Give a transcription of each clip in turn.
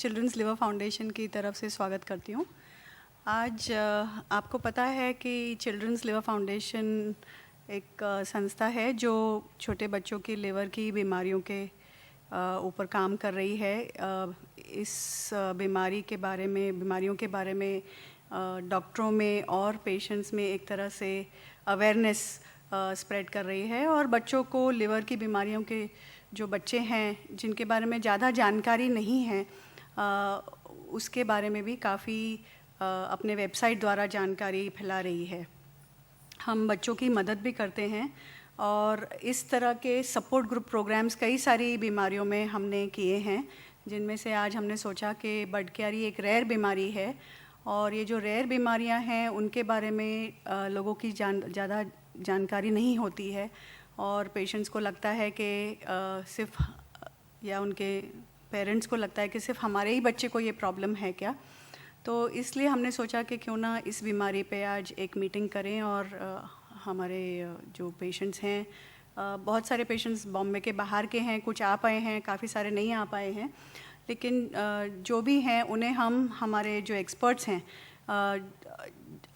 Children's liver foundation की तरफ से स्वागत करती हूँ। आज आपको पता है कि चिल्ड्रंस लिवर फाउंडेशन एक संस्था है जो छोटे बच्चों की लिवर की बीमारियों के ऊपर काम कर रही है। इस बीमारियों के बारे में डॉक्टरों में और पेशेंट्स में एक तरह से अवेयरनेस स्प्रेड कर रही है और बच्चों को लिवर की बीमारियों के जो बच्चे हैं जिनके बारे में ज़्यादा जानकारी नहीं है उसके बारे में भी काफ़ी अपने वेबसाइट द्वारा जानकारी फैला रही है। हम बच्चों की मदद भी करते हैं और इस तरह के सपोर्ट ग्रुप प्रोग्राम्स कई सारी बीमारियों में हमने किए हैं, जिनमें से आज हमने सोचा कि बर्डक्यारी एक रेयर बीमारी है और ये जो रेयर बीमारियां हैं उनके बारे में लोगों की ज़्यादा जानकारी नहीं होती है और पेशेंट्स को लगता है कि सिर्फ या उनके पेरेंट्स को लगता है कि सिर्फ हमारे ही बच्चे को ये प्रॉब्लम है क्या। तो इसलिए हमने सोचा कि क्यों ना इस बीमारी पे आज एक मीटिंग करें और हमारे जो पेशेंट्स हैं, बहुत सारे पेशेंट्स बॉम्बे के बाहर के हैं, कुछ आ पाए हैं, काफ़ी सारे नहीं आ पाए हैं, लेकिन जो भी हैं उन्हें हम हमारे जो एक्सपर्ट्स हैं,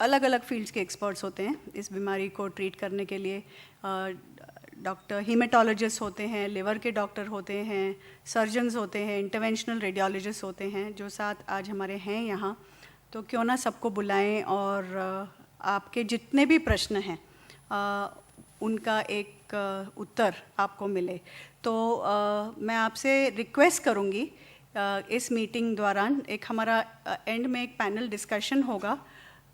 अलग अलग फील्ड्स के एक्सपर्ट्स होते हैं इस बीमारी को ट्रीट करने के लिए। डॉक्टर हीमेटोलॉजिस्ट होते हैं, लिवर के डॉक्टर होते हैं, सर्जन्स होते हैं, इंटरवेंशनल रेडियोलॉजिस्ट होते हैं, जो साथ आज हमारे हैं यहाँ। तो क्यों ना सबको बुलाएं और आपके जितने भी प्रश्न हैं उनका एक उत्तर आपको मिले। तो मैं आपसे रिक्वेस्ट करूँगी, इस मीटिंग दौरान एक हमारा एंड में एक पैनल डिस्कशन होगा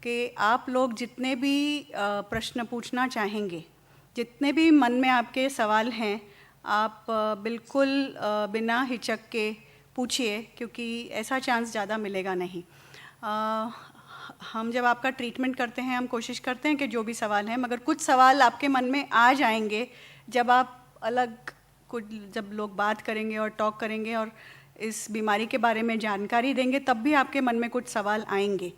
कि आप लोग जितने भी प्रश्न पूछना चाहेंगे, जितने भी मन में आपके सवाल हैं, आप बिल्कुल बिना हिचक के पूछिए, क्योंकि ऐसा चांस ज़्यादा मिलेगा नहीं। हम जब आपका ट्रीटमेंट करते हैं हम कोशिश करते हैं कि जो भी सवाल हैं, मगर कुछ सवाल आपके मन में आ जाएंगे जब आप जब लोग बात करेंगे और टॉक करेंगे और इस बीमारी के बारे में जानकारी देंगे, तब भी आपके मन में कुछ सवाल आएंगे।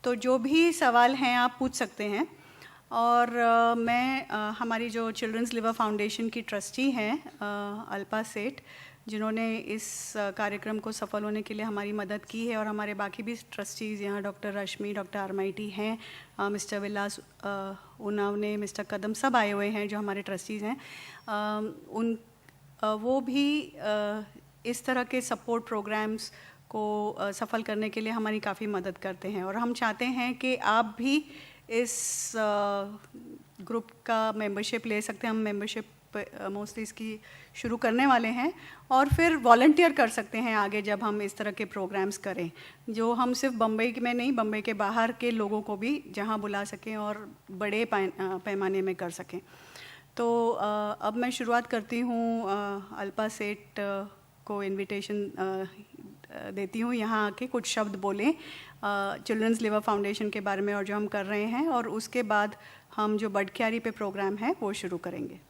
तो जो भी सवाल हैं आप पूछ सकते हैं। और मैं हमारी जो चिल्ड्रंस लिवर फाउंडेशन की ट्रस्टी हैं अल्पा सेठ, जिन्होंने इस कार्यक्रम को सफल होने के लिए हमारी मदद की है, और हमारे बाकी भी ट्रस्टीज़ यहाँ डॉक्टर रश्मि, डॉक्टर आरमाइटी हैं, मिस्टर विलास उनावने, मिस्टर कदम, सब आए हुए हैं जो हमारे ट्रस्टीज़ हैं। वो भी इस तरह के सपोर्ट प्रोग्राम्स को सफल करने के लिए हमारी काफ़ी मदद करते हैं और हम चाहते हैं कि आप भी इस ग्रुप का मेंबरशिप ले सकते हैं। हम मेंबरशिप मोस्टली इसकी शुरू करने वाले हैं और फिर वॉलंटियर कर सकते हैं आगे जब हम इस तरह के प्रोग्राम्स करें, जो हम सिर्फ बम्बई में नहीं, बम्बई के बाहर के लोगों को भी जहां बुला सकें और बड़े पैमाने में कर सकें। तो अब मैं शुरुआत करती हूँ, अल्पा सेठ को इनविटेशन देती हूँ यहाँ आके कुछ शब्द बोलें चिल्ड्रंस लिवर फाउंडेशन के बारे में और जो हम कर रहे हैं, और उसके बाद हम जो बर्डक्यारी पे प्रोग्राम है वो शुरू करेंगे।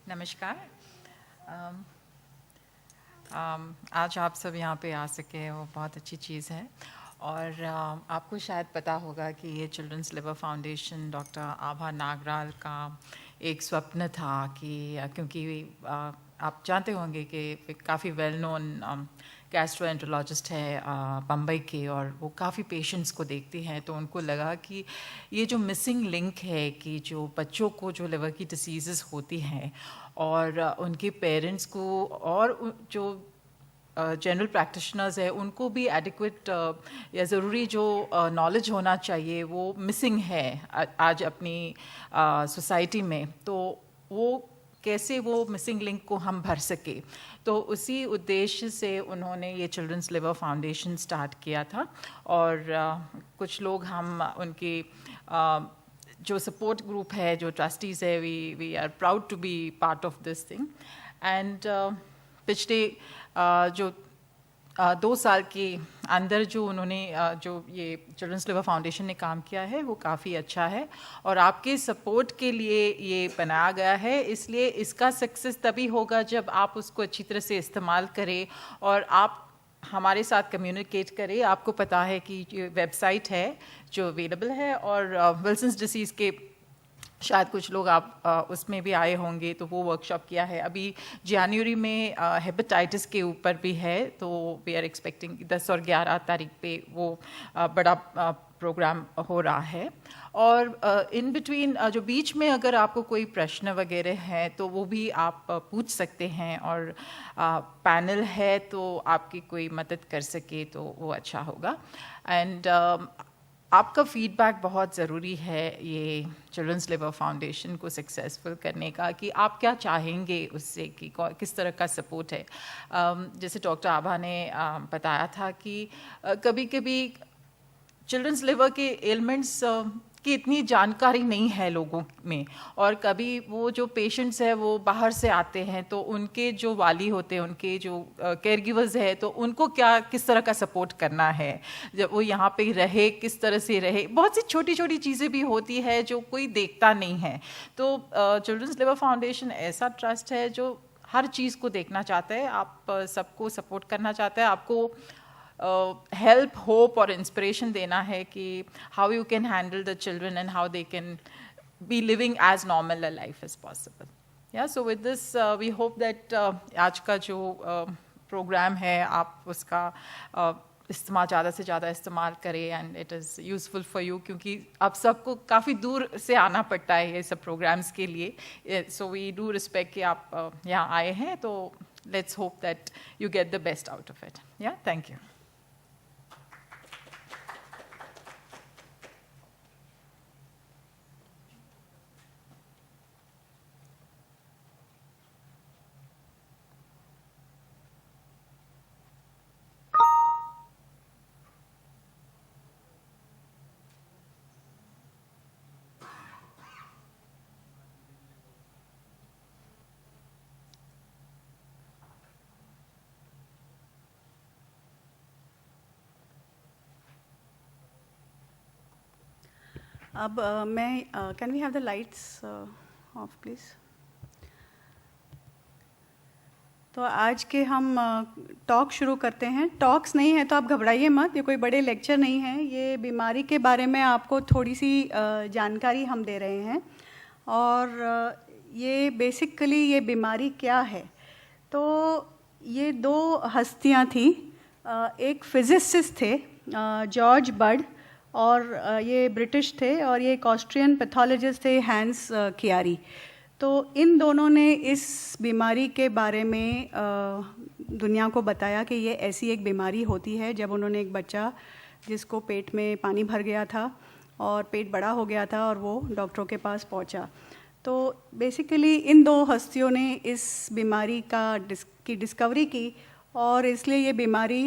नमस्कार। आज आप सब यहाँ पे आ सके वो बहुत अच्छी चीज़ है। और आपको शायद पता होगा कि ये चिल्ड्रंस लिवर फाउंडेशन डॉक्टर आभा नागराल का एक स्वप्न था कि क्योंकि आप जानते होंगे कि काफ़ी वेल नोन गैस्ट्रोएंटरोलॉजिस्ट है बम्बई के, और वो काफ़ी पेशेंट्स को देखती हैं। तो उनको लगा कि ये जो मिसिंग लिंक है कि जो बच्चों को जो लिवर की डिसीज़ेस होती हैं और उनके पेरेंट्स को और जो जनरल प्रैक्टिशनर्स है उनको भी एडिक्वेट या ज़रूरी जो नॉलेज होना चाहिए वो मिसिंग है आज अपनी सोसाइटी में। तो वो कैसे वो मिसिंग लिंक को हम भर सके, तो उसी उद्देश्य से उन्होंने ये चिल्ड्रंस लिवर फाउंडेशन स्टार्ट किया था। और कुछ लोग हम उनके जो सपोर्ट ग्रुप है, जो ट्रस्टीज़ है, we are proud to be part of this thing. And पिछले जो 2 साल के अंदर जो उन्होंने जो ये चिल्ड्रंस लिवर फाउंडेशन ने काम किया है वो काफ़ी अच्छा है और आपके सपोर्ट के लिए ये बनाया गया है। इसलिए इसका सक्सेस तभी होगा जब आप उसको अच्छी तरह से इस्तेमाल करें और आप हमारे साथ कम्युनिकेट करें। आपको पता है कि ये वेबसाइट है जो अवेलेबल है और विल्सन्स डिसीज़ के शायद कुछ लोग आप उसमें भी आए होंगे, तो वो वर्कशॉप किया है। अभी जनवरी में हेपेटाइटिस के ऊपर भी है, तो वी आर एक्सपेक्टिंग 10 और 11 तारीख पे वो बड़ा प्रोग्राम हो रहा है। और इन बिटवीन जो बीच में अगर आपको कोई प्रश्न वगैरह है तो वो भी आप पूछ सकते हैं और पैनल है तो आपकी कोई मदद कर सके तो वो अच्छा होगा। एंड आपका फीडबैक बहुत ज़रूरी है ये चिल्ड्रंस लिवर फाउंडेशन को सक्सेसफुल करने का, कि आप क्या चाहेंगे उससे, कि किस तरह का सपोर्ट है। जैसे डॉक्टर आभा ने बताया था कि कभी कभी चिल्ड्रंस लिवर के एलिमेंट्स की इतनी जानकारी नहीं है लोगों में, और कभी वो जो पेशेंट्स हैं वो बाहर से आते हैं तो उनके जो वाली होते हैं, उनके जो केयर गिवर्स है, तो उनको किस तरह का सपोर्ट करना है, जब वो यहाँ पे रहे किस तरह से रहे। बहुत सी छोटी छोटी चीज़ें भी होती है जो कोई देखता नहीं है। तो चिल्ड्रंस लिवर फाउंडेशन ऐसा ट्रस्ट है जो हर चीज़ को देखना चाहता है, आप सबको सपोर्ट करना चाहता है, आपको help, hope और inspiration देना है कि how you can handle the children and how they can be living as normal a life as possible. Yeah, so with this we hope that आज का जो program है आप उसका इस्तेमाल ज़्यादा से ज़्यादा इस्तेमाल करें and it is useful for you, क्योंकि आप सबको काफ़ी दूर से आना पड़ता है ये सब programs के लिए। So we do respect कि आप यहाँ आए हैं, तो let's hope that you get the best out of it. Yeah, thank you. अब मैं can we have the lights off please. तो आज के हम टॉक शुरू करते हैं। टॉक्स नहीं है तो आप घबराइए मत, ये कोई बड़े लेक्चर नहीं है, ये बीमारी के बारे में आपको थोड़ी सी जानकारी हम दे रहे हैं। और ये बेसिकली ये बीमारी क्या है, तो ये दो हस्तियां थी। एक फिजिसिस्ट थे जॉर्ज बर्ड, और ये ब्रिटिश थे, और ये एक ऑस्ट्रियन पैथोलॉजिस्ट थे हैंस कियारी। तो इन दोनों ने इस बीमारी के बारे में दुनिया को बताया कि ये ऐसी एक बीमारी होती है। जब उन्होंने एक बच्चा जिसको पेट में पानी भर गया था और पेट बड़ा हो गया था और वो डॉक्टरों के पास पहुंचा, तो बेसिकली इन दो हस्तियों ने इस बीमारी की डिस्कवरी की, और इसलिए ये बीमारी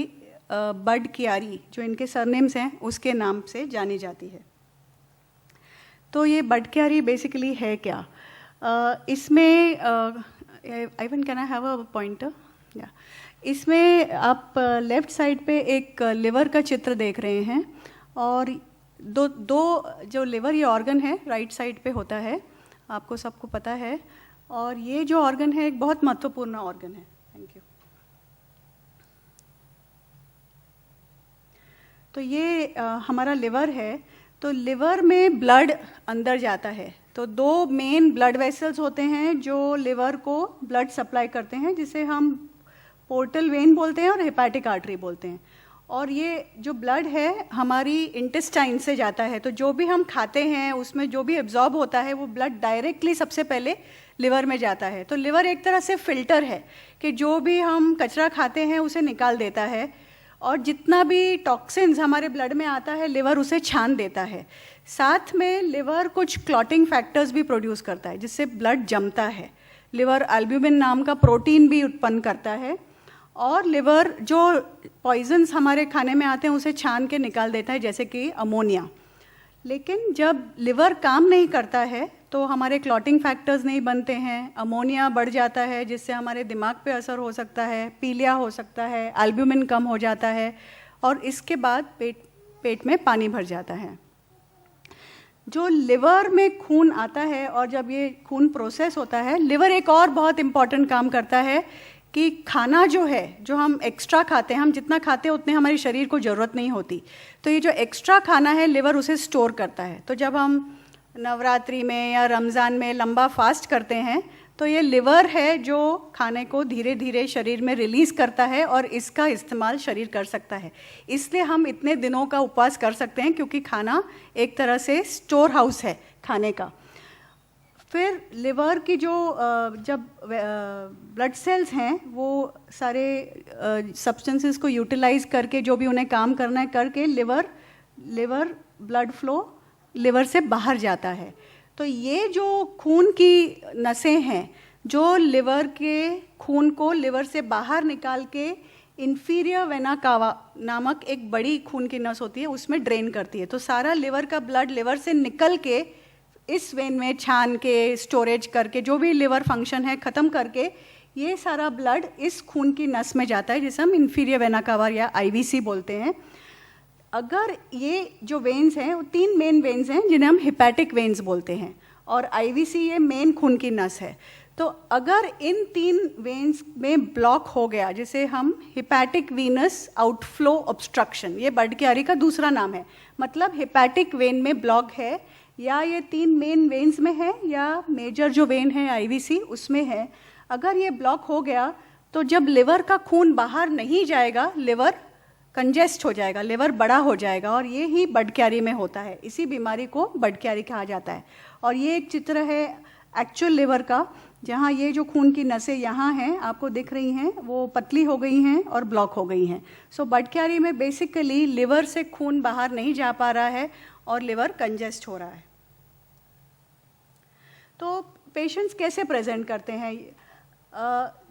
बर्ड कियारी, जो इनके सरनेम्स हैं, उसके नाम से जानी जाती है। तो ये बर्ड कियारी बेसिकली है क्या? इसमें Ivan can I have a pointer? या इसमें आप लेफ़्ट साइड पे एक लिवर का चित्र देख रहे हैं, और दो जो लिवर ये ऑर्गन है राइट साइड पे होता है, आपको सबको पता है। और ये जो ऑर्गन है एक बहुत महत्वपूर्ण ऑर्गन है। Thank you. तो ये हमारा लिवर है। तो लिवर में ब्लड अंदर जाता है, तो दो मेन ब्लड वेसल्स होते हैं जो लिवर को ब्लड सप्लाई करते हैं, जिसे हम पोर्टल वेन बोलते हैं और हेपेटिक आर्टरी बोलते हैं। और ये जो ब्लड है हमारी इंटेस्टाइन से जाता है, तो जो भी हम खाते हैं उसमें जो भी एब्जॉर्ब होता है वो ब्लड डायरेक्टली सबसे पहले लिवर में जाता है। तो लिवर एक तरह से फिल्टर है कि जो भी हम कचरा खाते हैं उसे निकाल देता है, और जितना भी टॉक्सिन्स हमारे ब्लड में आता है लिवर उसे छान देता है। साथ में लिवर कुछ क्लॉटिंग फैक्टर्स भी प्रोड्यूस करता है जिससे ब्लड जमता है। लिवर एल्ब्यूमिन नाम का प्रोटीन भी उत्पन्न करता है, और लिवर जो पॉइजन्स हमारे खाने में आते हैं उसे छान के निकाल देता है, जैसे कि अमोनिया। लेकिन जब लिवर काम नहीं करता है तो हमारे क्लॉटिंग फैक्टर्स नहीं बनते हैं, अमोनिया बढ़ जाता है जिससे हमारे दिमाग पे असर हो सकता है, पीलिया हो सकता है, एल्ब्यूमिन कम हो जाता है और इसके बाद पेट में पानी भर जाता है। जो लिवर में खून आता है और जब ये खून प्रोसेस होता है, लिवर एक और बहुत इम्पॉर्टेंट काम करता है कि खाना जो है, जो हम एक्स्ट्रा खाते हैं, हम जितना खाते हैं उतने हमारे शरीर को ज़रूरत नहीं होती, तो ये जो एक्स्ट्रा खाना है लिवर उसे स्टोर करता है। तो जब हम नवरात्रि में या रमज़ान में लंबा फास्ट करते हैं तो ये लिवर है जो खाने को धीरे धीरे शरीर में रिलीज़ करता है और इसका इस्तेमाल शरीर कर सकता है। इसलिए हम इतने दिनों का उपवास कर सकते हैं, क्योंकि खाना एक तरह से स्टोर हाउस है खाने का। फिर लिवर की जो जब ब्लड सेल्स हैं वो सारे सब्सटेंसेस को यूटिलाइज करके, जो भी उन्हें काम करना है करके, लिवर ब्लड फ्लो लिवर से बाहर जाता है। तो ये जो खून की नसें हैं जो लिवर के खून को लिवर से बाहर निकाल के इंफीरियर वेना कावा नामक एक बड़ी खून की नस होती है उसमें ड्रेन करती है। तो सारा लिवर का ब्लड लिवर से निकल के इस वेन में छान के, स्टोरेज करके, जो भी लिवर फंक्शन है ख़त्म करके, ये सारा ब्लड इस खून की नस में जाता है जिसे हम इंफीरियर वेना कावा या आईवीसी बोलते हैं। अगर ये जो वेन्स हैं वो 3 मेन वेन्स हैं जिन्हें हम हिपैटिक वेन्स बोलते हैं, और आईवीसी ये मेन खून की नस है। तो अगर इन 3 वेन्स में ब्लॉक हो गया, जिसे हम हिपैटिक वीनस आउटफ्लो ऑब्स्ट्रक्शन, ये बर्डक्यारी का दूसरा नाम है, मतलब हिपैटिक वेन में ब्लॉक है, या ये 3 मेन वेन्स में है या मेजर जो वेन है आईवीसी उसमें है। अगर ये ब्लॉक हो गया तो जब लिवर का खून बाहर नहीं जाएगा, लिवर कंजेस्ट हो जाएगा, लिवर बड़ा हो जाएगा, और ये ही बर्डक्यारी में होता है। इसी बीमारी को बर्डक्यारी कहा जाता है। और ये एक चित्र है एक्चुअल लिवर का, जहाँ ये जो खून की नसें यहाँ हैं आपको दिख रही हैं, वो पतली हो गई हैं और ब्लॉक हो गई हैं। सो बर्डक्यारी में बेसिकली लिवर से खून बाहर नहीं जा पा रहा है और लिवर कंजेस्ट हो रहा है। तो पेशेंट्स कैसे प्रेजेंट करते हैं,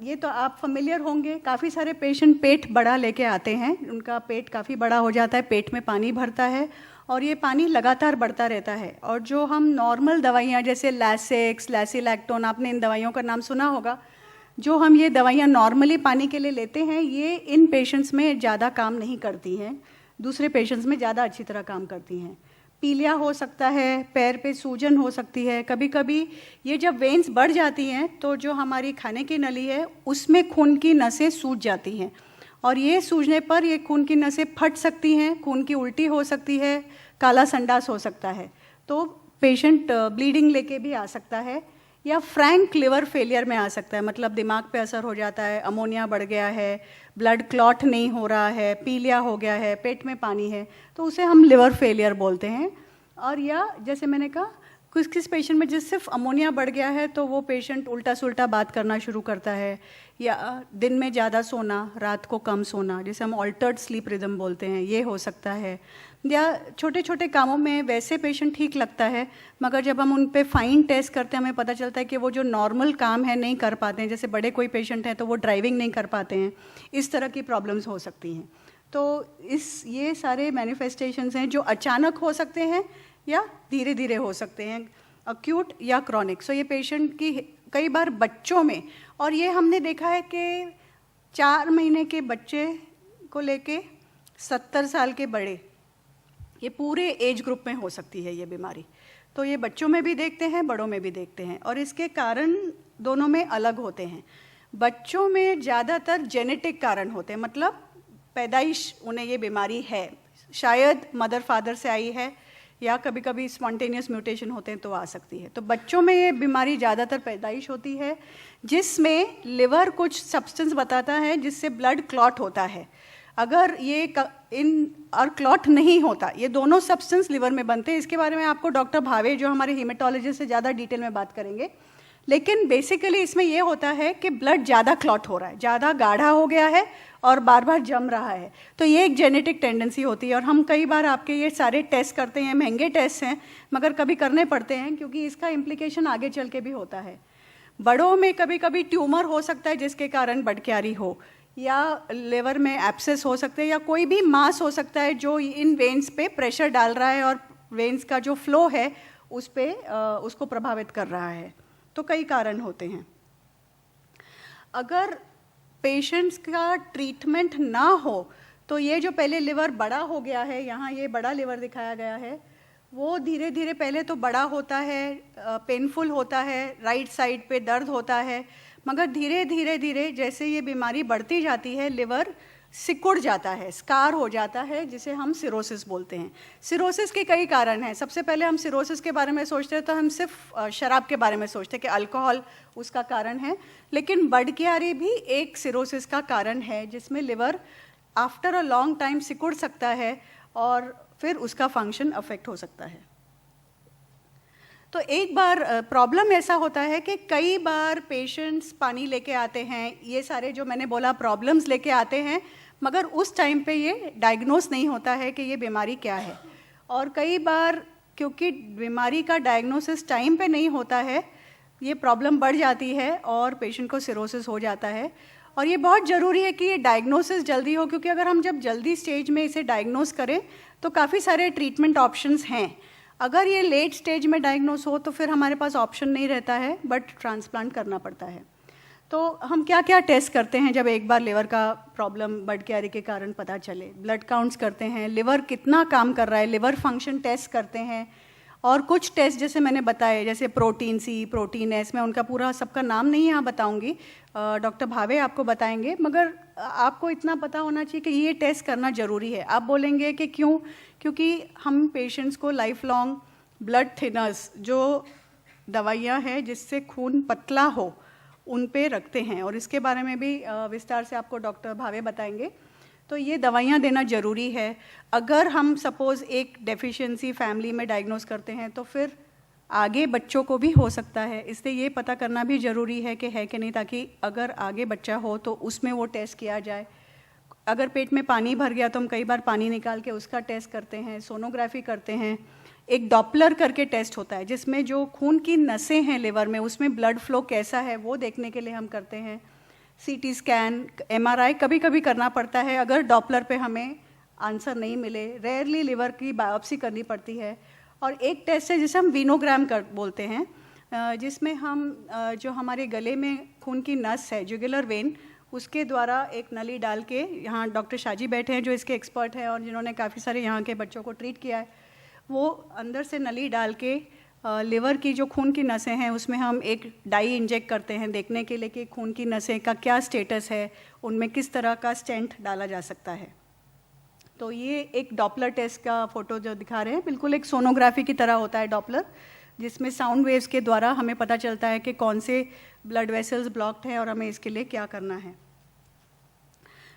ये तो आप फेमिलियर होंगे। काफ़ी सारे पेशेंट पेट बड़ा लेके आते हैं, उनका पेट काफ़ी बड़ा हो जाता है, पेट में पानी भरता है और ये पानी लगातार बढ़ता रहता है। और जो हम नॉर्मल दवाइयाँ जैसे लैसेक्स, लैसिलैक्टोन, आपने इन दवाइयों का नाम सुना होगा, जो हम ये दवाइयाँ नॉर्मली पानी के लिए लेते हैं, ये इन पेशेंट्स में ज़्यादा काम नहीं करती हैं, दूसरे पेशेंट्स में ज़्यादा अच्छी तरह काम करती हैं। पीलिया हो सकता है, पैर पे सूजन हो सकती है, कभी कभी ये जब वेन्स बढ़ जाती हैं तो जो हमारी खाने की नली है उसमें खून की नसें सूज जाती हैं, और ये सूजने पर ये खून की नसें फट सकती हैं, खून की उल्टी हो सकती है, काला संडास हो सकता है। तो पेशेंट ब्लीडिंग लेके भी आ सकता है, या फ्रैंक लिवर फेलियर में आ सकता है, मतलब दिमाग पे असर हो जाता है, अमोनिया बढ़ गया है, ब्लड क्लॉट नहीं हो रहा है, पीलिया हो गया है, पेट में पानी है, तो उसे हम लिवर फेलियर बोलते हैं। और या जैसे मैंने कहा, किस पेशेंट में जिस सिर्फ अमोनिया बढ़ गया है तो वो पेशेंट उल्टा सुल्टा बात करना शुरू करता है, या दिन में ज़्यादा सोना, रात को कम सोना, जिसे हम ऑल्टर्ड स्लीप रिदम बोलते हैं, ये हो सकता है। या छोटे छोटे कामों में वैसे पेशेंट ठीक लगता है, मगर जब हम उन पे फाइन टेस्ट करते हैं हमें पता चलता है कि वो जो नॉर्मल काम है नहीं कर पाते हैं। जैसे बड़े कोई पेशेंट हैं तो वो ड्राइविंग नहीं कर पाते हैं, इस तरह की प्रॉब्लम्स हो सकती हैं। तो ये सारे मैनिफेस्टेशंस हैं जो अचानक हो सकते हैं या धीरे धीरे हो सकते हैं, अक्यूट या क्रॉनिक। सो ये पेशेंट की कई बार बच्चों में, और ये हमने देखा है कि 4 महीने के बच्चे को लेके 70 साल के बड़े, ये पूरे एज ग्रुप में हो सकती है ये बीमारी। तो ये बच्चों में भी देखते हैं, बड़ों में भी देखते हैं, और इसके कारण दोनों में अलग होते हैं। बच्चों में ज़्यादातर जेनेटिक कारण होते हैं, मतलब पैदाइश उन्हें ये बीमारी है, शायद मदर फादर से आई है, या कभी कभी स्पॉन्टेनियस म्यूटेशन होते हैं तो आ सकती है। तो बच्चों में ये बीमारी ज़्यादातर पैदाइश होती है, जिसमें लिवर कुछ सब्सटेंस बताता है जिससे ब्लड क्लॉट होता है। अगर ये इन और क्लॉट नहीं होता, ये दोनों सब्सटेंस लिवर में बनते हैं। इसके बारे में आपको डॉक्टर भावे जो हमारे हीमेटोलॉजिस्ट से ज़्यादा डिटेल में बात करेंगे। लेकिन बेसिकली इसमें ये होता है कि ब्लड ज़्यादा क्लॉट हो रहा है, ज़्यादा गाढ़ा हो गया है और बार बार जम रहा है। तो ये एक जेनेटिक टेंडेंसी होती है, और हम कई बार आपके ये सारे टेस्ट करते हैं, महंगे टेस्ट हैं मगर कभी करने पड़ते हैं क्योंकि इसका इम्प्लीकेशन आगे चल के भी होता है। बड़ों में कभी कभी ट्यूमर हो सकता है जिसके कारण बर्डक्यारी हो, या लिवर में एब्सेस हो सकते हैं, या कोई भी मास हो सकता है जो इन वेन्स पे प्रेशर डाल रहा है और वेन्स का जो फ्लो है उसको प्रभावित कर रहा है। तो कई कारण होते हैं। अगर पेशेंट्स का ट्रीटमेंट ना हो तो ये जो पहले लिवर बड़ा हो गया है, यहाँ ये बड़ा लिवर दिखाया गया है, वो धीरे धीरे पहले तो बड़ा होता है, पेनफुल होता है, राइट साइड पे दर्द होता है, मगर धीरे धीरे धीरे जैसे ये बीमारी बढ़ती जाती है लिवर सिकुड़ जाता है, स्कार हो जाता है, जिसे हम सिरोसिस बोलते हैं। सिरोसिस के कई कारण हैं। सबसे पहले हम सिरोसिस के बारे में सोचते हैं तो हम सिर्फ शराब के बारे में सोचते हैं कि अल्कोहल उसका कारण है, लेकिन बड़कियारी भी एक सिरोसिस का कारण है, जिसमें liver after a long time सिकुड़ सकता है और फिर उसका फंक्शन अफेक्ट हो सकता है। तो एक बार प्रॉब्लम ऐसा होता है कि कई बार पेशेंट्स पानी लेके आते हैं, ये सारे जो मैंने बोला प्रॉब्लम्स लेके आते हैं, मगर उस टाइम पे ये डायग्नोस नहीं होता है कि ये बीमारी क्या है। और कई बार क्योंकि बीमारी का डायग्नोसिस टाइम पे नहीं होता है, ये प्रॉब्लम बढ़ जाती है और पेशेंट को सिरोसिस हो जाता है। और ये बहुत ज़रूरी है कि ये डायग्नोसिस जल्दी हो, क्योंकि अगर हम जब जल्दी स्टेज में इसे डायग्नोस करें तो काफ़ी सारे ट्रीटमेंट ऑप्शंस हैं। अगर ये लेट स्टेज में डायग्नोस हो तो फिर हमारे पास ऑप्शन नहीं रहता है, बट ट्रांसप्लांट करना पड़ता है। तो हम क्या क्या टेस्ट करते हैं जब एक बार लिवर का प्रॉब्लम बड़कियारी के कारण पता चले? ब्लड काउंट्स करते हैं, लिवर कितना काम कर रहा है, लिवर फंक्शन टेस्ट करते हैं, और कुछ टेस्ट जैसे मैंने बताए, जैसे प्रोटीन सी, प्रोटीन एस, मैं उनका पूरा सबका नाम नहीं यहाँ बताऊँगी, डॉक्टर भावे आपको बताएंगे, मगर आपको इतना पता होना चाहिए कि ये टेस्ट करना ज़रूरी है। आप बोलेंगे कि क्यों? क्योंकि हम पेशेंट्स को लाइफ लॉन्ग ब्लड थिनर्स, जो दवाइयाँ हैं जिससे खून पतला हो, उन पे रखते हैं, और इसके बारे में भी विस्तार से आपको डॉक्टर भावे बताएंगे। तो ये दवाइयाँ देना ज़रूरी है। अगर हम सपोज़ एक डेफिशिएंसी फैमिली में डायग्नोस करते हैं तो फिर आगे बच्चों को भी हो सकता है, इसलिए ये पता करना भी ज़रूरी है कि है कि नहीं, ताकि अगर आगे बच्चा हो तो उसमें वो टेस्ट किया जाए। अगर पेट में पानी भर गया तो हम कई बार पानी निकाल के उसका टेस्ट करते हैं, सोनोग्राफी करते हैं। एक डॉपलर करके टेस्ट होता है जिसमें जो खून की नसें हैं लिवर में, उसमें ब्लड फ्लो कैसा है वो देखने के लिए हम करते हैं। सीटी स्कैन, एमआरआई कभी कभी करना पड़ता है अगर डॉपलर पे हमें आंसर नहीं मिले। रेयरली लिवर की बायोप्सी करनी पड़ती है। और एक टेस्ट है जिसे हम वीनोग्राम बोलते हैं, जिसमें हम जो हमारे गले में खून की नस है, जुगुलर वेन, उसके द्वारा एक नली डाल के, यहाँ डॉक्टर शाजी बैठे हैं जो इसके एक्सपर्ट हैं और जिन्होंने काफ़ी सारे यहाँ के बच्चों को ट्रीट किया है, वो अंदर से नली डाल के लिवर की जो खून की नसें हैं उसमें हम एक डाई इंजेक्ट करते हैं देखने के लिए कि खून की नसें का क्या स्टेटस है, उनमें किस तरह का स्टेंट डाला जा सकता है। तो ये एक डॉपलर टेस्ट का फ़ोटो जो दिखा रहे हैं, बिल्कुल एक सोनोग्राफी की तरह होता है डॉपलर, जिसमें साउंड वेव्स के द्वारा हमें पता चलता है कि कौन से ब्लड वेसल्स ब्लॉक्ड हैं और हमें इसके लिए क्या करना है।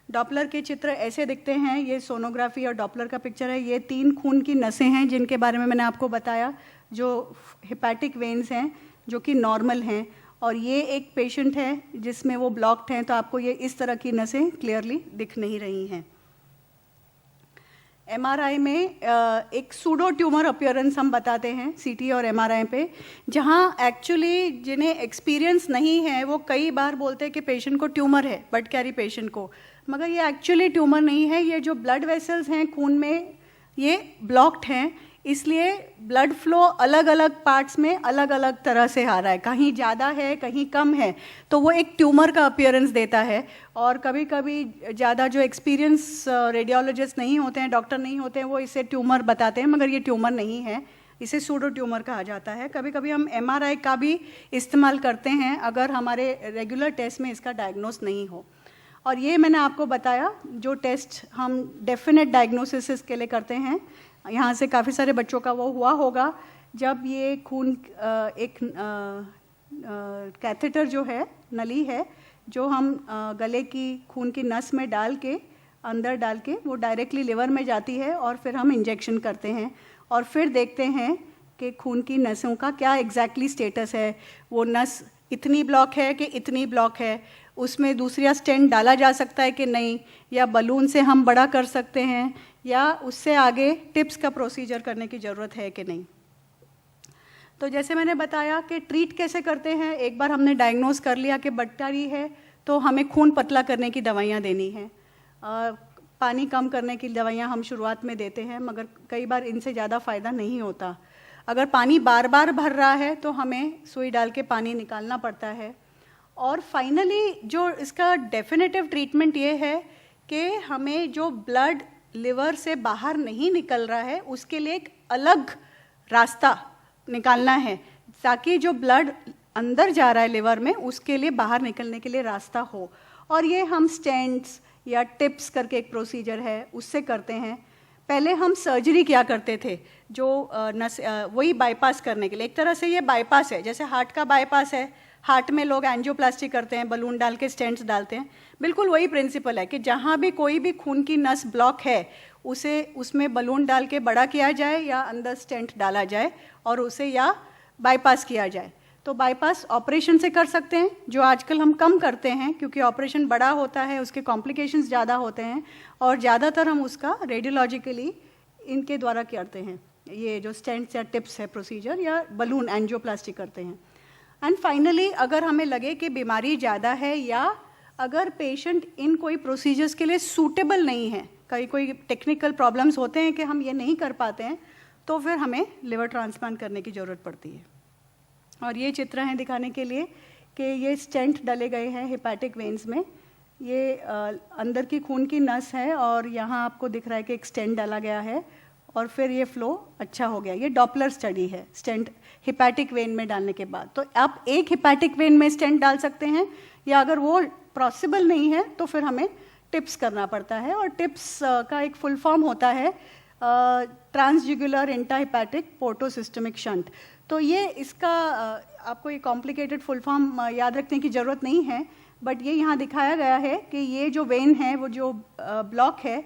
डॉपलर के चित्र ऐसे दिखते हैं, ये सोनोग्राफी और डॉपलर का पिक्चर है। ये 3 खून की नसें हैं जिनके बारे में मैंने आपको बताया, जो हेपेटिक वेन्स हैं जो कि नॉर्मल हैं, और ये एक पेशेंट है जिसमें वो ब्लॉक्ड हैं, तो आपको ये इस तरह की नसें क्लियरली दिख नहीं रही हैं। एमआरआई में एक सूडो ट्यूमर अपीयरेंस हम बताते हैं सीटी और एमआरआई पे, जहाँ एक्चुअली जिन्हें एक्सपीरियंस नहीं है वो कई बार बोलते हैं कि पेशेंट को ट्यूमर है, बड़कियारी पेशेंट को, मगर ये एक्चुअली ट्यूमर नहीं है। ये जो ब्लड वेसल्स हैं खून में ये ब्लॉक्ड हैं, इसलिए ब्लड फ्लो अलग अलग पार्ट्स में अलग अलग तरह से आ रहा है, कहीं ज़्यादा है कहीं कम है, तो वो एक ट्यूमर का अपीयरेंस देता है। और कभी कभी ज़्यादा जो एक्सपीरियंस रेडियोलॉजिस्ट नहीं होते हैं, डॉक्टर नहीं होते हैं, वो इसे ट्यूमर बताते हैं, मगर ये ट्यूमर नहीं है, इसे सूडो ट्यूमर कहा जाता है। कभी कभी हम एमआरआई का भी इस्तेमाल करते हैं अगर हमारे रेगुलर टेस्ट में इसका डायग्नोस नहीं हो। और ये मैंने आपको बताया जो टेस्ट हम डेफिनेट डायग्नोसिस के लिए करते हैं। यहाँ से काफ़ी सारे बच्चों का वो हुआ होगा, जब ये खून एक कैथेटर जो है, नली है, जो हम गले की खून की नस में डाल के, अंदर डाल के, वो डायरेक्टली लिवर में जाती है और फिर हम इंजेक्शन करते हैं और फिर देखते हैं कि खून की नसों का क्या एग्जैक्टली स्टेटस है, वो नस इतनी ब्लॉक है कि इतनी ब्लॉक है, उसमें दूसरा स्टेंट डाला जा सकता है कि नहीं, या बलून से हम बड़ा कर सकते हैं, या उससे आगे टिप्स का प्रोसीजर करने की ज़रूरत है कि नहीं। तो जैसे मैंने बताया कि ट्रीट कैसे करते हैं, एक बार हमने डायग्नोस कर लिया कि बड़कियारी है तो हमें खून पतला करने की दवाइयाँ देनी हैं। पानी कम करने की दवाइयाँ हम शुरुआत में देते हैं, मगर कई बार इनसे ज़्यादा फ़ायदा नहीं होता। अगर पानी बार बार भर रहा है तो हमें सुई डाल के पानी निकालना पड़ता है। और फाइनली जो इसका डेफिनेटिव ट्रीटमेंट ये है कि हमें जो ब्लड लिवर से बाहर नहीं निकल रहा है उसके लिए एक अलग रास्ता निकालना है, ताकि जो ब्लड अंदर जा रहा है लिवर में उसके लिए बाहर निकलने के लिए रास्ता हो। और ये हम स्टेंट्स या टिप्स करके एक प्रोसीजर है उससे करते हैं। पहले हम सर्जरी किया करते थे जो वही बाईपास करने के लिए, एक तरह से ये बाईपास है, जैसे हार्ट का बाईपास है, हार्ट में लोग एंजियोप्लास्टी करते हैं, बलून डाल के स्टेंट्स डालते हैं, बिल्कुल वही प्रिंसिपल है कि जहाँ भी कोई भी खून की नस ब्लॉक है उसे उसमें बलून डाल के बड़ा किया जाए या अंदर स्टेंट डाला जाए और उसे या बाईपास किया जाए। तो बाईपास ऑपरेशन से कर सकते हैं, जो आजकल हम कम करते हैं क्योंकि ऑपरेशन बड़ा होता है, उसके कॉम्प्लिकेशंस ज़्यादा होते हैं, और ज़्यादातर हम उसका रेडियोलॉजिकली इनके द्वारा करते हैं, ये जो स्टेंट्स या टिप्स है प्रोसीजर, या बलून एंजियोप्लास्टी करते हैं। एंड फाइनली अगर हमें लगे कि बीमारी ज़्यादा है या अगर पेशेंट इन कोई प्रोसीजर्स के लिए सूटेबल नहीं है, कोई टेक्निकल प्रॉब्लम्स होते हैं कि हम ये नहीं कर पाते हैं, तो फिर हमें लिवर ट्रांसप्लांट करने की ज़रूरत पड़ती है। और ये चित्र हैं दिखाने के लिए कि ये स्टेंट डले गए हैं हेपेटिक वेन्स में। ये अंदर की खून की नस है और यहाँ आपको दिख रहा है कि एक स्टेंट डाला गया है और फिर ये फ्लो अच्छा हो गया। ये डॉपलर स्टडी है स्टेंट हेपेटिक वेन में डालने के बाद। तो आप एक हेपेटिक वेन में स्टेंट डाल सकते हैं, या अगर वो पॉसिबल नहीं है तो फिर हमें टिप्स करना पड़ता है। और टिप्स का एक फुल फॉर्म होता है ट्रांसजुगुलर इंट्राहेपेटिक पोर्टोसिस्टमिक शंट। तो ये इसका आपको ये कॉम्प्लिकेटेड फुल फॉर्म याद रखने की ज़रूरत नहीं है, बट ये यहाँ दिखाया गया है कि ये जो वेन है, वो जो ब्लॉक है,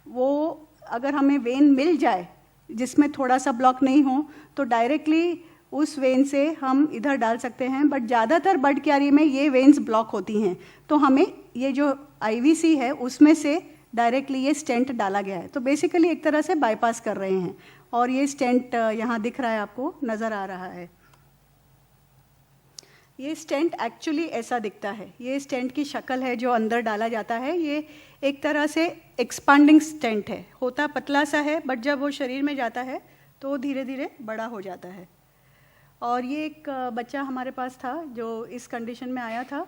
वो अगर हमें वेन मिल जाए जिसमें थोड़ा सा ब्लॉक नहीं हो तो डायरेक्टली उस वेन से हम इधर डाल सकते हैं। बट ज़्यादातर बर्ड क्यारी में ये वेन्स ब्लॉक होती हैं, तो हमें ये जो आईवीसी है उसमें से डायरेक्टली ये स्टेंट डाला गया है। तो बेसिकली एक तरह से बाईपास कर रहे हैं। और ये स्टेंट यहाँ दिख रहा है, आपको नज़र आ रहा है। ये स्टेंट एक्चुअली ऐसा दिखता है, ये स्टेंट की शक्ल है जो अंदर डाला जाता है। ये एक तरह से एक्सपांडिंग स्टेंट है, होता पतला सा है, बट जब वो शरीर में जाता है तो धीरे धीरे बड़ा हो जाता है। और ये एक बच्चा हमारे पास था जो इस कंडीशन में आया था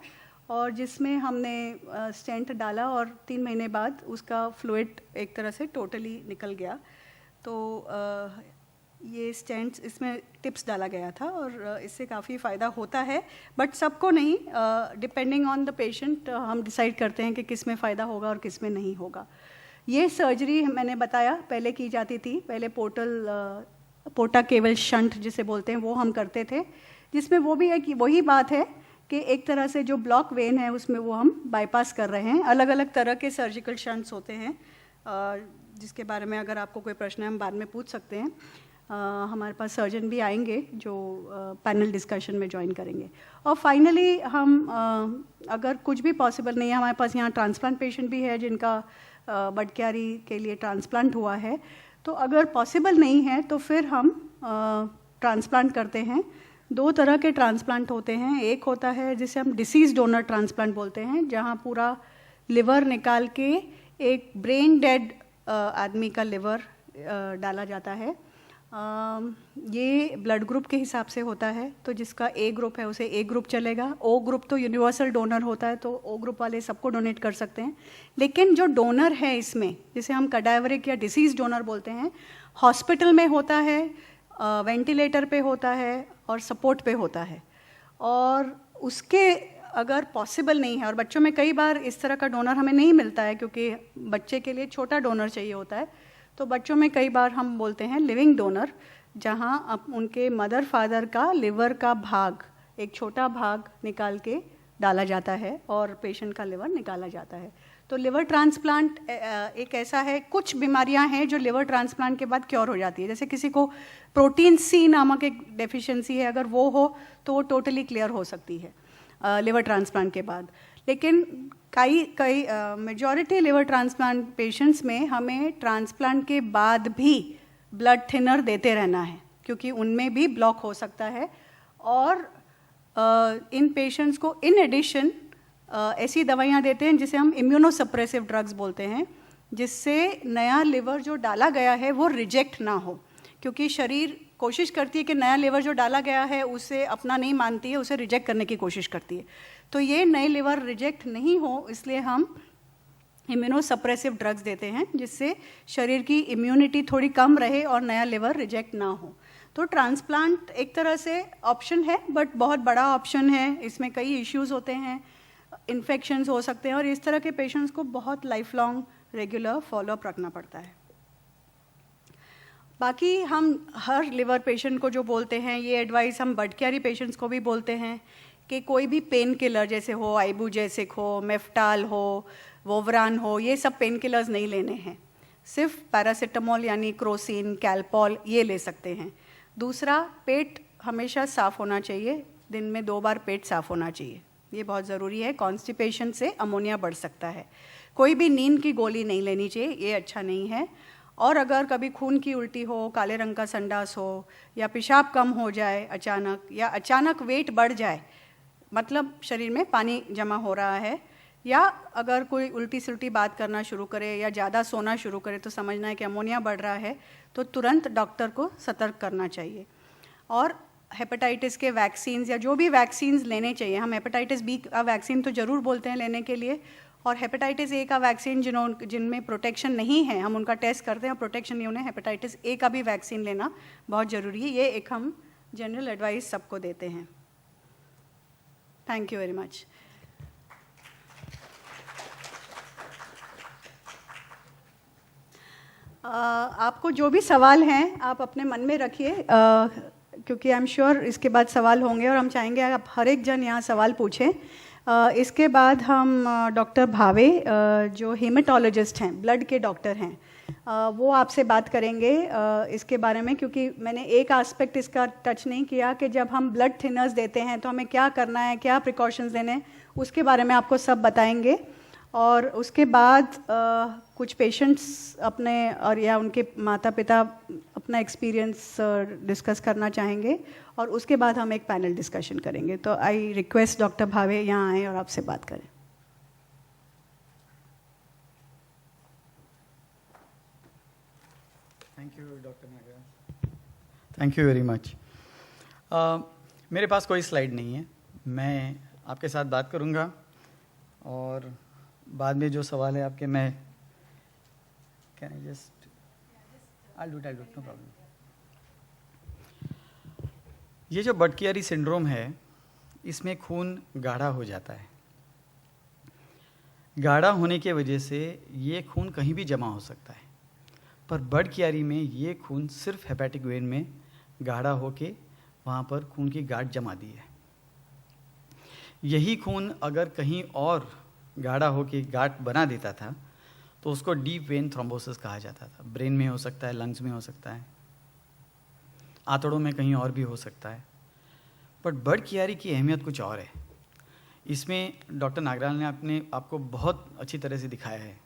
और जिसमें हमने स्टेंट डाला और 3 महीने बाद उसका फ्लूइड एक तरह से टोटली निकल गया। तो ये स्टेंट्स, इसमें टिप्स डाला गया था और इससे काफ़ी फ़ायदा होता है, बट सबको नहीं, डिपेंडिंग ऑन द पेशेंट हम डिसाइड करते हैं कि किस में फ़ायदा होगा और किस में नहीं होगा। ये सर्जरी मैंने बताया पहले की जाती थी, पहले पोर्टा केबल शंट जिसे बोलते हैं वो हम करते थे, जिसमें वो भी एक वही बात है कि एक तरह से जो ब्लॉक वेन है उसमें वो हम बाईपास कर रहे हैं। अलग अलग तरह के सर्जिकल शंट्स होते हैं जिसके बारे में अगर आपको कोई प्रश्न है हम बाद में पूछ सकते हैं। हमारे पास सर्जन भी आएंगे जो पैनल डिस्कशन में ज्वाइन करेंगे। और फाइनली हम अगर कुछ भी पॉसिबल नहीं है, हमारे पास यहाँ ट्रांसप्लांट पेशेंट भी है जिनका बर्ड क्यारी के लिए ट्रांसप्लांट हुआ है, तो अगर पॉसिबल नहीं है तो फिर हम ट्रांसप्लांट करते हैं। 2 तरह के ट्रांसप्लांट होते हैं, एक होता है जिसे हम डिसीज डोनर ट्रांसप्लांट बोलते हैं, जहाँ पूरा लिवर निकाल के एक ब्रेन डेड आदमी का लिवर डाला जाता है। ये ब्लड ग्रुप के हिसाब से होता है, तो जिसका ए ग्रुप है उसे ए ग्रुप चलेगा। ओ ग्रुप तो यूनिवर्सल डोनर होता है, तो ओ ग्रुप वाले सबको डोनेट कर सकते हैं। लेकिन जो डोनर है इसमें, जिसे हम कैडावरिक या डिसीज डोनर बोलते हैं, हॉस्पिटल में होता है, वेंटिलेटर पे होता है और सपोर्ट पे होता है। और उसके अगर पॉसिबल नहीं है, और बच्चों में कई बार इस तरह का डोनर हमें नहीं मिलता है क्योंकि बच्चे के लिए छोटा डोनर चाहिए होता है, तो बच्चों में कई बार हम बोलते हैं लिविंग डोनर, जहां अब उनके मदर फादर का लिवर का भाग, एक छोटा भाग निकाल के डाला जाता है और पेशेंट का लिवर निकाला जाता है। तो लिवर ट्रांसप्लांट एक ऐसा है, कुछ बीमारियां हैं जो लिवर ट्रांसप्लांट के बाद क्योर हो जाती है। जैसे किसी को प्रोटीन सी नामक एक डेफिशिएंसी है, अगर वो हो तो वो टोटली क्लियर हो सकती है लिवर ट्रांसप्लांट के बाद। लेकिन कई मेजॉरिटी लिवर ट्रांसप्लांट पेशेंट्स में हमें ट्रांसप्लांट के बाद भी ब्लड थिनर देते रहना है, क्योंकि उनमें भी ब्लॉक हो सकता है। और इन पेशेंट्स को इन एडिशन ऐसी दवाइयाँ देते हैं जिसे हम इम्यूनोसप्रेसिव ड्रग्स बोलते हैं, जिससे नया लिवर जो डाला गया है वो रिजेक्ट ना हो, क्योंकि शरीर कोशिश करती है कि नया लिवर जो डाला गया है उसे अपना नहीं मानती है, उसे रिजेक्ट करने की कोशिश करती है। तो ये नए लिवर रिजेक्ट नहीं हो इसलिए हम इम्यूनोसप्रेसिव ड्रग्स देते हैं, जिससे शरीर की इम्यूनिटी थोड़ी कम रहे और नया लिवर रिजेक्ट ना हो। तो ट्रांसप्लांट एक तरह से ऑप्शन है, बट बहुत बड़ा ऑप्शन है। इसमें कई इश्यूज होते हैं, इन्फेक्शंस हो सकते हैं, और इस तरह के पेशेंट्स को बहुत लाइफ लॉन्ग रेगुलर फॉलोअप रखना पड़ता है। बाकी हम हर लिवर पेशेंट को जो बोलते हैं, ये एडवाइस हम बड कैरी पेशेंट्स को भी बोलते हैं कि कोई भी पेन किलर जैसे हो, आइबुजेसिक हो, मेफ्टाल हो, वोवरान हो, ये सब पेन किलर्स नहीं लेने हैं। सिर्फ पैरासीटामोल यानी क्रोसिन, कैल्पॉल ये ले सकते हैं। दूसरा, पेट हमेशा साफ़ होना चाहिए, दिन में 2 बार पेट साफ़ होना चाहिए, ये बहुत ज़रूरी है। कॉन्स्टिपेशन से अमोनिया बढ़ सकता है। कोई भी नींद की गोली नहीं लेनी चाहिए, ये अच्छा नहीं है। और अगर कभी खून की उल्टी हो, काले रंग का संडास हो, या पेशाब कम हो जाए अचानक, या अचानक वेट बढ़ जाए, मतलब शरीर में पानी जमा हो रहा है, या अगर कोई उल्टी सुल्टी बात करना शुरू करे या ज़्यादा सोना शुरू करे, तो समझना है कि अमोनिया बढ़ रहा है, तो तुरंत डॉक्टर को सतर्क करना चाहिए। और हेपेटाइटिस के वैक्सीन्स या जो भी वैक्सीन्स लेने चाहिए, हम हेपेटाइटिस बी का वैक्सीन तो ज़रूर बोलते हैं लेने के लिए, और हेपेटाइटिस ए का वैक्सीन जिनमें प्रोटेक्शन नहीं है हम उनका टेस्ट करते हैं, और प्रोटेक्शन नहीं, उन्हें हेपेटाइटिस ए का भी वैक्सीन लेना बहुत ज़रूरी है। ये एक हम जनरल एडवाइस सबको देते हैं। Thank you very much. आपको जो भी सवाल हैं आप अपने मन में रखिए, क्योंकि आई एम श्योर इसके बाद सवाल होंगे, और हम चाहेंगे आप हर एक जन यहाँ सवाल पूछें। इसके बाद हम डॉक्टर भावे जो हेमेटोलॉजिस्ट हैं, ब्लड के डॉक्टर हैं, वो आपसे बात करेंगे इसके बारे में, क्योंकि मैंने एक एस्पेक्ट इसका टच नहीं किया कि जब हम ब्लड थिनर्स देते हैं तो हमें क्या करना है, क्या प्रिकॉशंस लेने हैं, उसके बारे में आपको सब बताएंगे। और उसके बाद कुछ पेशेंट्स अपने और या उनके माता पिता अपना एक्सपीरियंस डिस्कस करना चाहेंगे, और उसके बाद हम एक पैनल डिस्कशन करेंगे। तो आई रिक्वेस्ट डॉक्टर भावे यहाँ आए और आपसे बात करें। Thank you doctor Nagaraj, thank you very much. मेरे पास कोई स्लाइड नहीं है, मैं आपके साथ बात करूँगा, और बाद में जो सवाल है आपके, मैं can I just I do no problem. ये जो बटकियारी सिंड्रोम है, इसमें खून गाढ़ा हो जाता है। गाढ़ा होने की वजह से ये खून कहीं भी जमा हो सकता है, पर बटकियारी में ये खून सिर्फ हेपेटिक वेन में गाढ़ा होके वहाँ पर खून की गांठ जमा दी है। यही खून अगर कहीं और गाढ़ा होके गांठ बना देता था तो उसको डीप वेन थ्रोम्बोसिस कहा जाता था। ब्रेन में हो सकता है, लंग्स में हो सकता है, आंतड़ों में कहीं और भी हो सकता है। बट बटकियारी की अहमियत कुछ और है। इसमें डॉक्टर नागराल ने आपको बहुत अच्छी तरह से दिखाया है।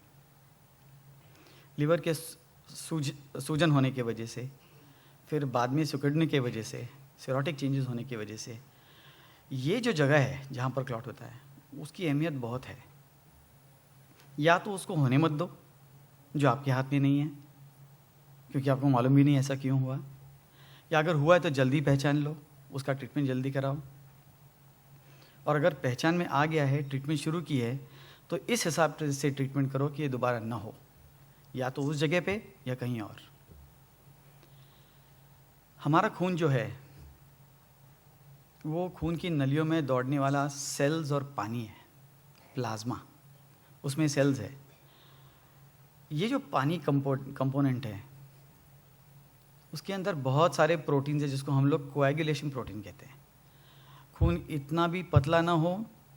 लिवर के सूजन होने की वजह से, फिर बाद में सिकुड़ने की वजह से, सीरोटिक चेंजेस होने की वजह से, ये जो जगह है जहाँ पर क्लॉट होता है उसकी अहमियत बहुत है। या तो उसको होने मत दो, जो आपके हाथ में नहीं है, क्योंकि आपको मालूम भी नहीं ऐसा क्यों हुआ, या अगर हुआ है तो जल्दी पहचान लो, उसका ट्रीटमेंट जल्दी कराओ, और अगर पहचान में आ गया है, ट्रीटमेंट शुरू की है, तो इस हिसाब से ट्रीटमेंट करो कि ये दोबारा ना हो, या तो उस जगह पे या कहीं और। हमारा खून जो है वो खून की नलियों में दौड़ने वाला सेल्स और पानी है, प्लाज्मा, उसमें सेल्स है। ये जो पानी कंपोनेंट है उसके अंदर बहुत सारे प्रोटीन्स है, जिसको हम लोग कोएगुलेशन प्रोटीन कहते हैं। खून इतना भी पतला ना हो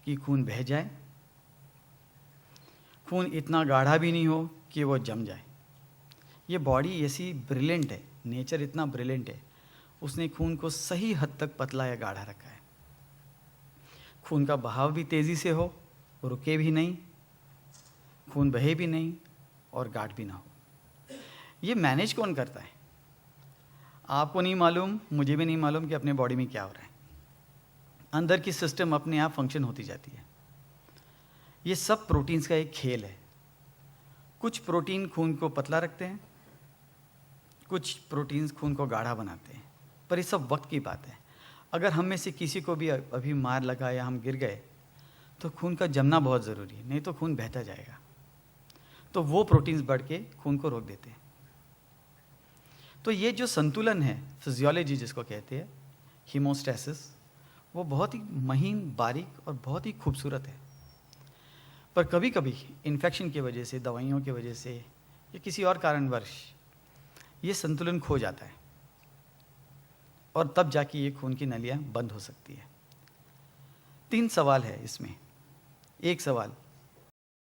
कि खून बह जाए, खून इतना गाढ़ा भी नहीं हो कि वो जम जाए। ये बॉडी ऐसी ब्रिलियंट है, नेचर इतना ब्रिलियंट है, उसने खून को सही हद तक पतला या गाढ़ा रखा है। खून का बहाव भी तेज़ी से हो, रुके भी नहीं, खून बहे भी नहीं और गाढ़ भी ना हो। ये मैनेज कौन करता है? आपको नहीं मालूम, मुझे भी नहीं मालूम कि अपने बॉडी में क्या हो रहा है। अंदर की सिस्टम अपने आप फंक्शन होती जाती है। ये सब प्रोटीन्स का एक खेल है। कुछ प्रोटीन खून को पतला रखते हैं, कुछ प्रोटीन्स खून को गाढ़ा बनाते हैं। पर ये सब वक्त की बात है। अगर हम में से किसी को भी अभी मार लगा या हम गिर गए तो खून का जमना बहुत ज़रूरी है, नहीं तो खून बहता जाएगा। तो वो प्रोटीन्स बढ़ के खून को रोक देते हैं। तो ये जो संतुलन है, फिजियोलॉजी जिसको कहते हैं, हीमोस्टैसिस, वो बहुत ही महीन, बारीक और बहुत ही खूबसूरत है। पर कभी कभी इन्फेक्शन की वजह से, दवाइयों की वजह से या किसी और कारणवश ये संतुलन खो जाता है और तब जाके ये खून की नलियाँ बंद हो सकती है। 3 सवाल है इसमें। एक सवाल,